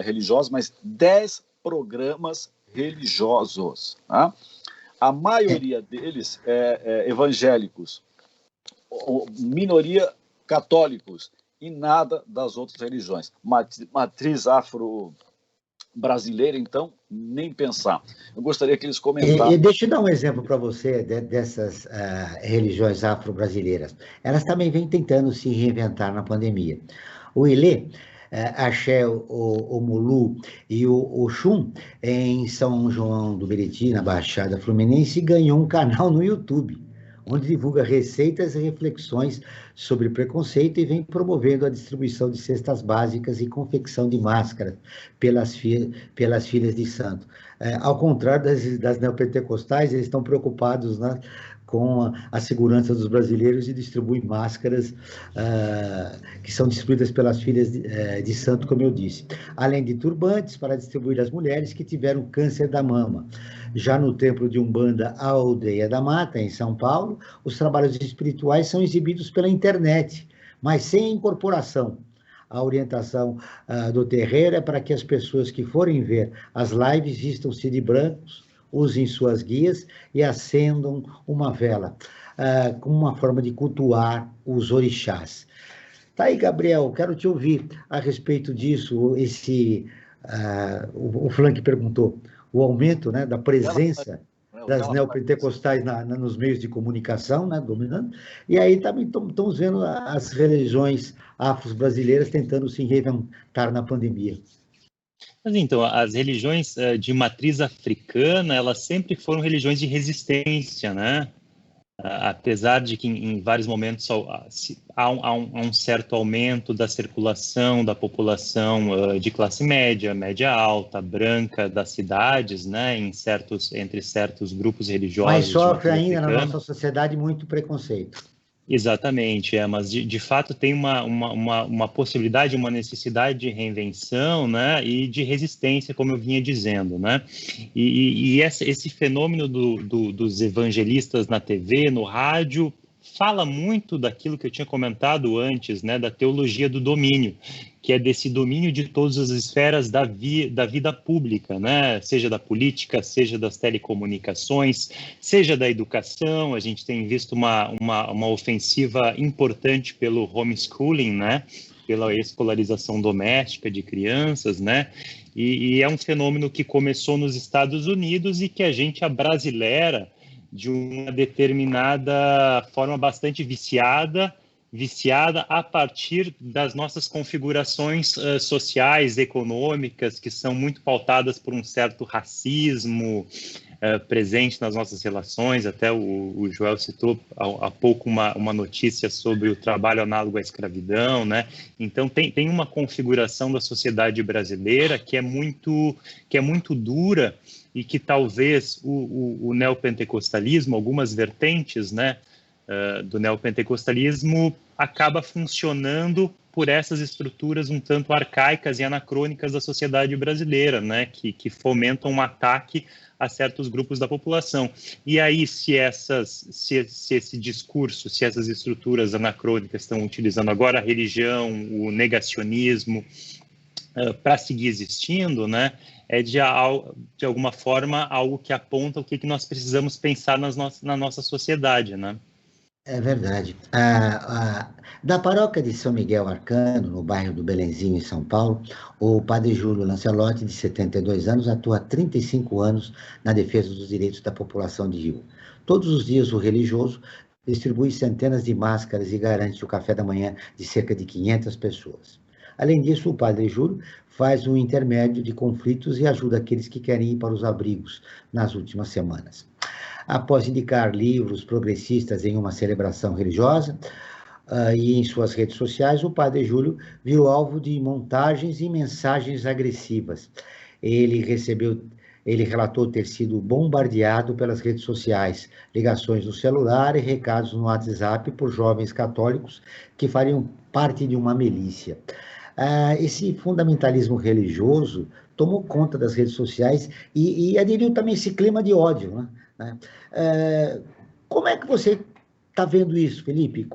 religiosas, mas 10 programas religiosos, né? A maioria deles evangélicos, minoria católicos, e nada das outras religiões. Matriz afro-brasileira, então, nem pensar. Eu gostaria que eles comentassem. Deixa eu dar um exemplo para você dessas religiões afro-brasileiras. Elas também vêm tentando se reinventar na pandemia. O Ilê, Axé, o Mulu e o Oxum, em São João do Meriti, na Baixada Fluminense, ganhou um canal no YouTube, onde divulga receitas e reflexões sobre preconceito e vem promovendo a distribuição de cestas básicas e confecção de máscaras pelas filhas de santo. Ao contrário das neopentecostais, eles estão preocupados, né, com a segurança dos brasileiros e distribuem máscaras que são distribuídas pelas filhas de santo, como eu disse. Além de turbantes para distribuir às mulheres que tiveram câncer da mama. Já no templo de Umbanda, a Aldeia da Mata, em São Paulo, os trabalhos espirituais são exibidos pela internet, mas sem incorporação. A orientação do terreiro é para que as pessoas que forem ver as lives vistam-se de brancos, usem suas guias e acendam uma vela, como uma forma de cultuar os orixás. Tá aí, Gabriel, quero te ouvir a respeito disso. O Flank perguntou, o aumento, né, da presença das neopentecostais nos meios de comunicação, né, dominando, e aí também estamos vendo as religiões afro-brasileiras tentando se reinventar na pandemia. Mas então, as religiões de matriz africana, elas sempre foram religiões de resistência, né? Apesar de que em vários momentos há um certo aumento da circulação da população de classe média, média alta, branca das cidades, né, entre certos grupos religiosos. Mas sofre ainda na nossa sociedade muito preconceito. Exatamente, mas de fato tem uma possibilidade, uma necessidade de reinvenção, né, e de resistência, como eu vinha dizendo, né, e esse fenômeno dos evangelistas na TV, no rádio, fala muito daquilo que eu tinha comentado antes, né, da teologia do domínio, que é desse domínio de todas as esferas da vida pública, né, seja da política, seja das telecomunicações, seja da educação. A gente tem visto uma ofensiva importante pelo homeschooling, né, pela escolarização doméstica de crianças, né, e é um fenômeno que começou nos Estados Unidos e que a gente abrasileira de uma determinada forma bastante viciada a partir das nossas configurações sociais, econômicas, que são muito pautadas por um certo racismo presente nas nossas relações. Até o Joel citou há pouco uma notícia sobre o trabalho análogo à escravidão, né? Então tem uma configuração da sociedade brasileira que é muito dura, e que talvez o neopentecostalismo, algumas vertentes, né, do neopentecostalismo, acaba funcionando por essas estruturas um tanto arcaicas e anacrônicas da sociedade brasileira, né, que fomentam um ataque a certos grupos da população. E aí, se esse discurso, se essas estruturas anacrônicas estão utilizando agora a religião, o negacionismo, para seguir existindo, né, é de alguma forma algo que aponta o que nós precisamos pensar na nossa sociedade, né? É verdade. Da paróquia de São Miguel Arcano, no bairro do Belenzinho, em São Paulo, o padre Júlio Lancelotti, de 72 anos, atua há 35 anos na defesa dos direitos da população de Rio. Todos os dias o religioso distribui centenas de máscaras e garante o café da manhã de cerca de 500 pessoas. Além disso, o padre Júlio faz um intermédio de conflitos e ajuda aqueles que querem ir para os abrigos nas últimas semanas. Após indicar livros progressistas em uma celebração religiosa e em suas redes sociais, o padre Júlio virou alvo de montagens e mensagens agressivas. Ele relatou ter sido bombardeado pelas redes sociais, ligações no celular e recados no WhatsApp por jovens católicos que fariam parte de uma milícia. Esse fundamentalismo religioso tomou conta das redes sociais e aderiu também esse clima de ódio, né? Como é que você está vendo isso, Felipe?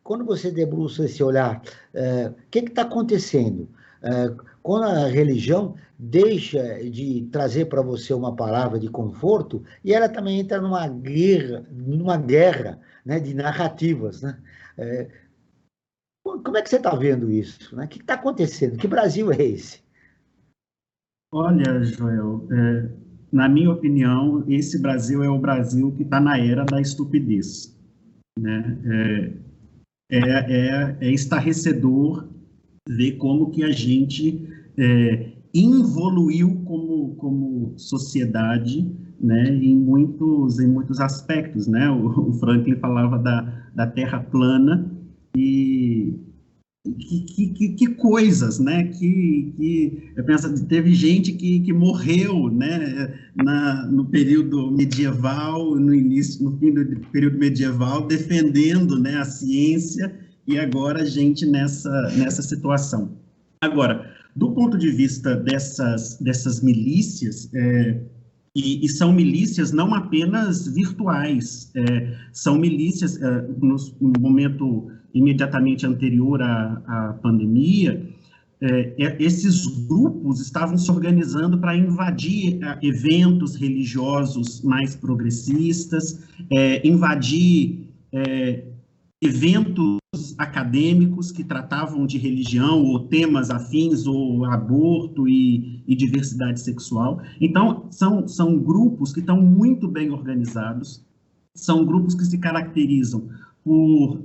Quando você debruça esse olhar, o que está acontecendo? Quando a religião deixa de trazer para você uma palavra de conforto e ela também entra numa guerra, né, de narrativas, né? Como é que você está vendo isso? Né? O que está acontecendo? Que Brasil é esse? Olha, Joel, na minha opinião, esse Brasil é o Brasil que está na era da estupidez, né? É estarrecedor ver como que a gente evoluiu como sociedade, né, em muitos aspectos, né? O Franklin falava da Terra plana e que coisas, né? Eu penso, teve gente que morreu, né? No período medieval, no fim do período medieval, defendendo, né, a ciência, e agora a gente nessa situação. Agora, do ponto de vista dessas milícias, e são milícias não apenas virtuais, são milícias, no momento imediatamente anterior à pandemia, esses grupos estavam se organizando para invadir eventos religiosos mais progressistas, invadir eventos acadêmicos que tratavam de religião ou temas afins, ou aborto e diversidade sexual. Então, são grupos que estão muito bem organizados, são grupos que se caracterizam por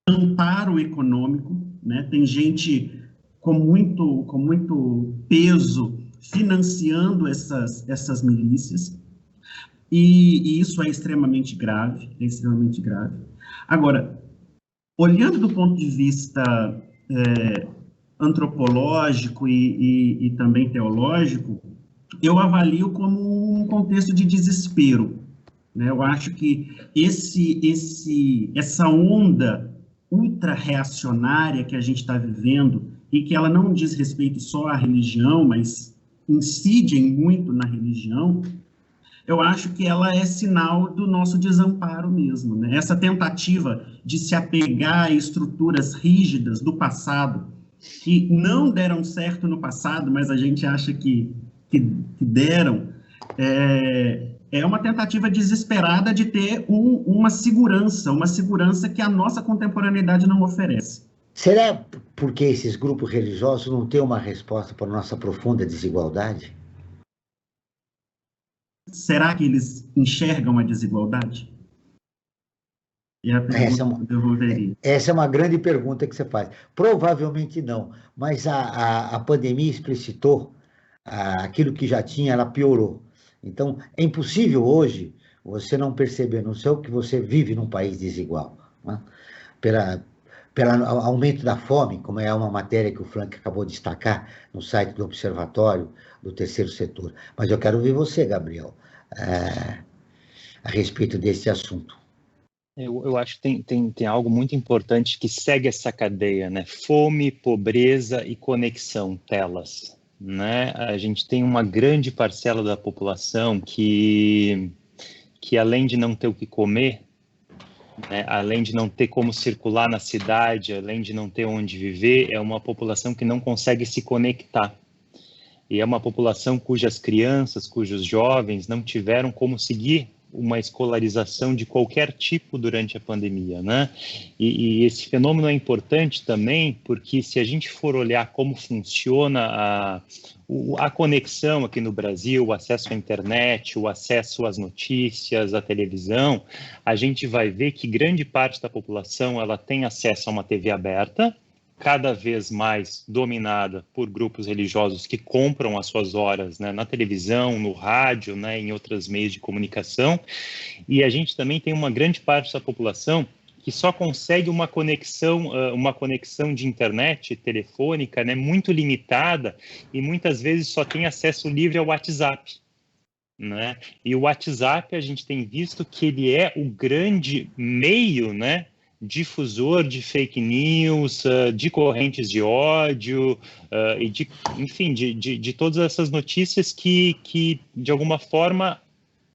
amparo econômico, né? Tem gente com muito peso financiando essas milícias, e isso é extremamente grave, Agora, olhando do ponto de vista antropológico e também teológico, eu avalio como um contexto de desespero, né? Eu acho que essa onda ultra-reacionária que a gente está vivendo, e que ela não diz respeito só à religião, mas incide muito na religião, eu acho que ela é sinal do nosso desamparo mesmo, né? Essa tentativa de se apegar a estruturas rígidas do passado, que não deram certo no passado, mas a gente acha que deram, é uma tentativa desesperada de ter uma segurança que a nossa contemporaneidade não oferece. Será porque esses grupos religiosos não têm uma resposta para a nossa profunda desigualdade? Será que eles enxergam a desigualdade? E a pergunta que eu devolveria. Essa é uma grande pergunta que você faz. Provavelmente não, mas a pandemia explicitou aquilo que já tinha, ela piorou. Então, é impossível hoje você não perceber, não sei o que você vive num país desigual, né? Pelo aumento da fome, como é uma matéria que o Frank acabou de destacar no site do Observatório do Terceiro Setor. Mas eu quero ouvir você, Gabriel, a respeito desse assunto. Eu acho que tem algo muito importante que segue essa cadeia, né? Fome, pobreza e conexão, telas, né? A gente tem uma grande parcela da população que além de não ter o que comer, né, além de não ter como circular na cidade, além de não ter onde viver, é uma população que não consegue se conectar. E é uma população cujas crianças, cujos jovens não tiveram como seguir uma escolarização de qualquer tipo durante a pandemia, né? E esse fenômeno é importante também porque se a gente for olhar como funciona a conexão aqui no Brasil, o acesso à internet, o acesso às notícias, à televisão, a gente vai ver que grande parte da população ela tem acesso a uma TV aberta, cada vez mais dominada por grupos religiosos que compram as suas horas, né, na televisão, no rádio, né, em outros meios de comunicação. E a gente também tem uma grande parte da população que só consegue uma conexão de internet telefônica, né, muito limitada, e muitas vezes só tem acesso livre ao WhatsApp, né? E o WhatsApp a gente tem visto que ele é o grande meio, né, difusor de fake news, de correntes de ódio, e de todas essas notícias que de alguma forma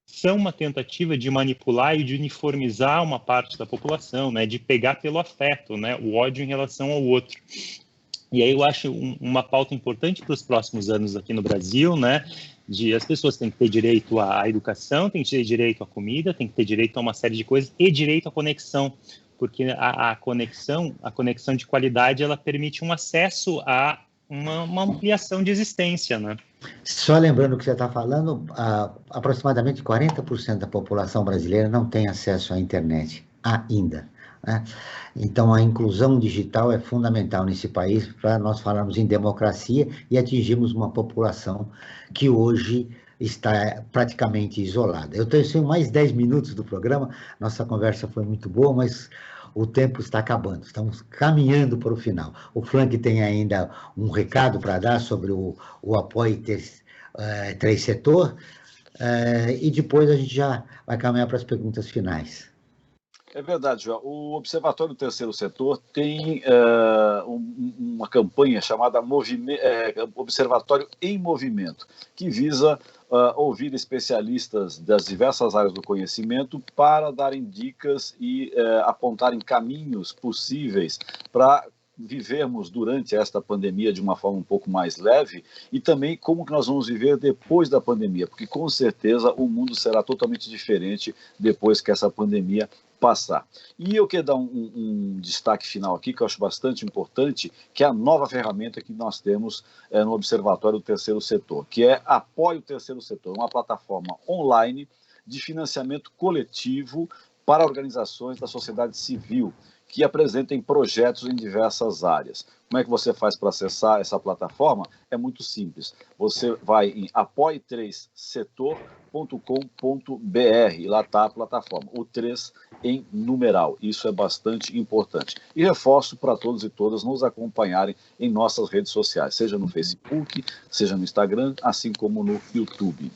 são uma tentativa de manipular e de uniformizar uma parte da população, né, de pegar pelo afeto, né, o ódio em relação ao outro. E aí eu acho uma pauta importante para os próximos anos aqui no Brasil, né, de as pessoas têm que ter direito à educação, têm que ter direito à comida, têm que ter direito a uma série de coisas e direito à conexão porque a conexão de qualidade, ela permite um acesso a uma ampliação de existência, né? Só lembrando que você está falando, aproximadamente 40% da população brasileira não tem acesso à internet ainda, né? Então, a inclusão digital é fundamental nesse país para nós falarmos em democracia e atingirmos uma população que hoje está praticamente isolada. Eu tenho mais 10 minutos do programa, nossa conversa foi muito boa, mas o tempo está acabando, estamos caminhando para o final. O Frank tem ainda um recado para dar sobre o apoio três setor, e depois a gente já vai caminhar para as perguntas finais. É verdade, João. O Observatório do Terceiro Setor tem uma campanha chamada Observatório em Movimento, que visa ouvir especialistas das diversas áreas do conhecimento para darem dicas e apontarem caminhos possíveis para vivermos durante esta pandemia de uma forma um pouco mais leve e também como que nós vamos viver depois da pandemia, porque com certeza o mundo será totalmente diferente depois que essa pandemia passar. E eu quero dar um destaque final aqui, que eu acho bastante importante, que é a nova ferramenta que nós temos no Observatório do Terceiro Setor, que é Apoie o Terceiro Setor, uma plataforma online de financiamento coletivo para organizações da sociedade civil, que apresentem projetos em diversas áreas. Como é que você faz para acessar essa plataforma? É muito simples. Você vai em apoie3setor.com.br e lá está a plataforma, o 3 em numeral. Isso é bastante importante. E reforço para todos e todas nos acompanharem em nossas redes sociais, seja no Facebook, seja no Instagram, assim como no YouTube.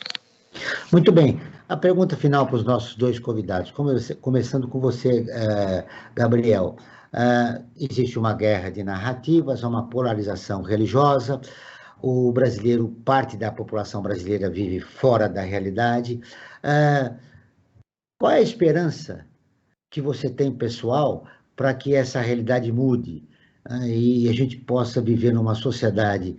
Muito bem. A pergunta final para os nossos dois convidados, começando com você, Gabriel. Existe uma guerra de narrativas, uma polarização religiosa, o brasileiro, parte da população brasileira vive fora da realidade. Qual é a esperança que você tem, pessoal, para que essa realidade mude e a gente possa viver numa sociedade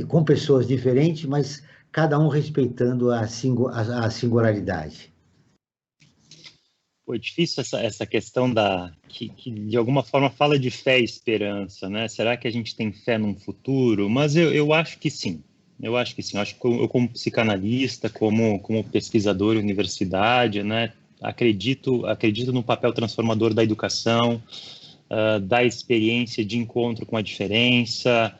com pessoas diferentes, mas cada um respeitando a singularidade? Foi difícil essa questão que de alguma forma fala de fé e esperança, né? Será que a gente tem fé num futuro? Mas eu acho que sim. Eu acho que sim. Eu acho que eu, como psicanalista, como pesquisador em universidade, né, acredito no papel transformador da educação, da experiência de encontro com a diferença.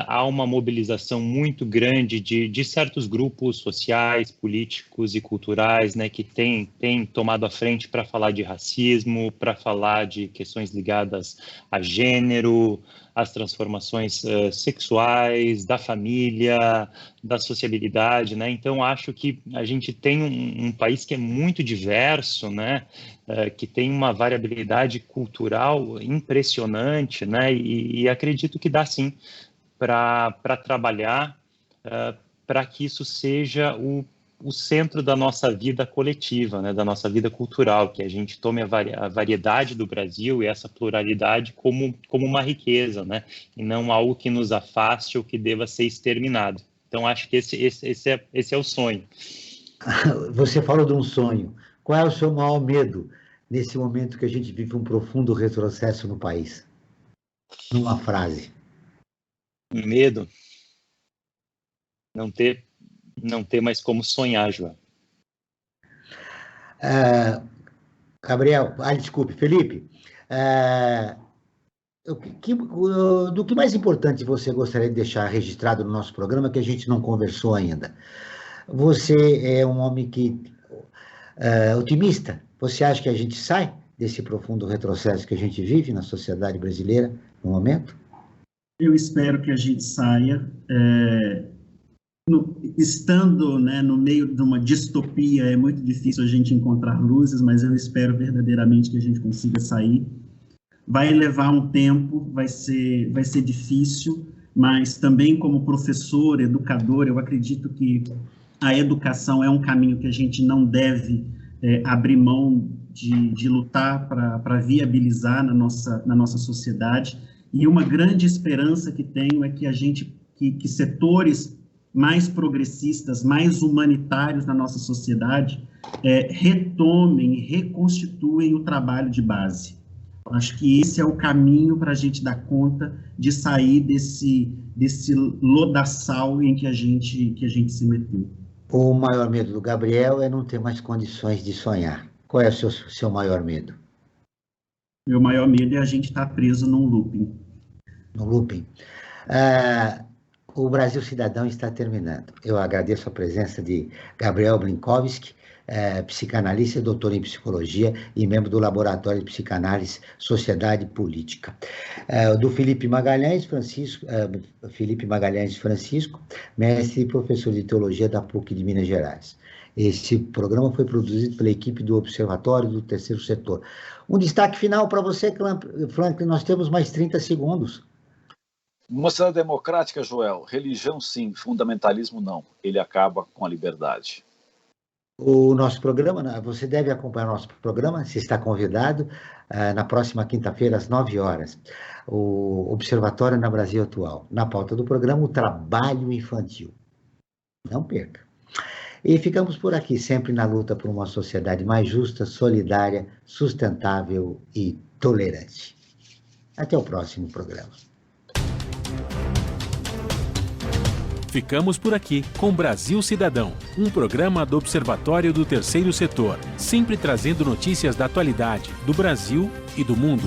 Há uma mobilização muito grande de certos grupos sociais, políticos e culturais, né, que têm tomado a frente para falar de racismo, para falar de questões ligadas a gênero, às transformações sexuais, da família, da sociabilidade, né? Então, acho que a gente tem um país que é muito diverso, né, que tem uma variabilidade cultural impressionante, né, e acredito que dá sim para trabalhar para que isso seja o centro da nossa vida coletiva, né, da nossa vida cultural, que a gente tome a variedade do Brasil e essa pluralidade como uma riqueza, né, e não algo que nos afaste ou que deva ser exterminado. Então, acho que esse é o sonho. Você falou de um sonho. Qual é o seu maior medo nesse momento que a gente vive um profundo retrocesso no país? Numa frase. Medo? Não ter mais como sonhar, João. Gabriel, desculpe, Felipe, do que mais importante você gostaria de deixar registrado no nosso programa que a gente não conversou ainda? Você é um homem otimista? Você acha que a gente sai desse profundo retrocesso que a gente vive na sociedade brasileira no momento? Eu espero que a gente saia, estando, né, no meio de uma distopia, é muito difícil a gente encontrar luzes, mas eu espero verdadeiramente que a gente consiga sair. Vai levar um tempo, vai ser difícil, mas também como professor, educador, eu acredito que a educação é um caminho que a gente não deve abrir mão de lutar para viabilizar na nossa sociedade. E uma grande esperança que tenho é que que setores mais progressistas, mais humanitários na nossa sociedade, retomem e reconstituem o trabalho de base. Eu acho que esse é o caminho para a gente dar conta de sair desse lodaçal em que a gente se meteu. O maior medo do Gabriel é não ter mais condições de sonhar. Qual é o seu maior medo? Meu maior medo é a gente estar preso num looping. No looping. O Brasil Cidadão está terminando. Eu agradeço a presença de Gabriel Blinkowski, psicanalista, doutor em psicologia e membro do Laboratório de Psicanálise, Sociedade e Política. Do Felipe Magalhães Francisco, mestre e professor de teologia da PUC de Minas Gerais. Esse programa foi produzido pela equipe do Observatório do Terceiro Setor. Um destaque final para você, Franklin, nós temos mais 30 segundos. Uma sociedade democrática, Joel, religião sim, fundamentalismo não. Ele acaba com a liberdade. O nosso programa, você deve acompanhar o nosso programa, se está convidado, na próxima quinta-feira, às 9 horas. O Observatório na Brasil Atual. Na pauta do programa, o trabalho infantil. Não perca. E ficamos por aqui, sempre na luta por uma sociedade mais justa, solidária, sustentável e tolerante. Até o próximo programa. Ficamos por aqui com Brasil Cidadão, um programa do Observatório do Terceiro Setor, sempre trazendo notícias da atualidade, do Brasil e do mundo.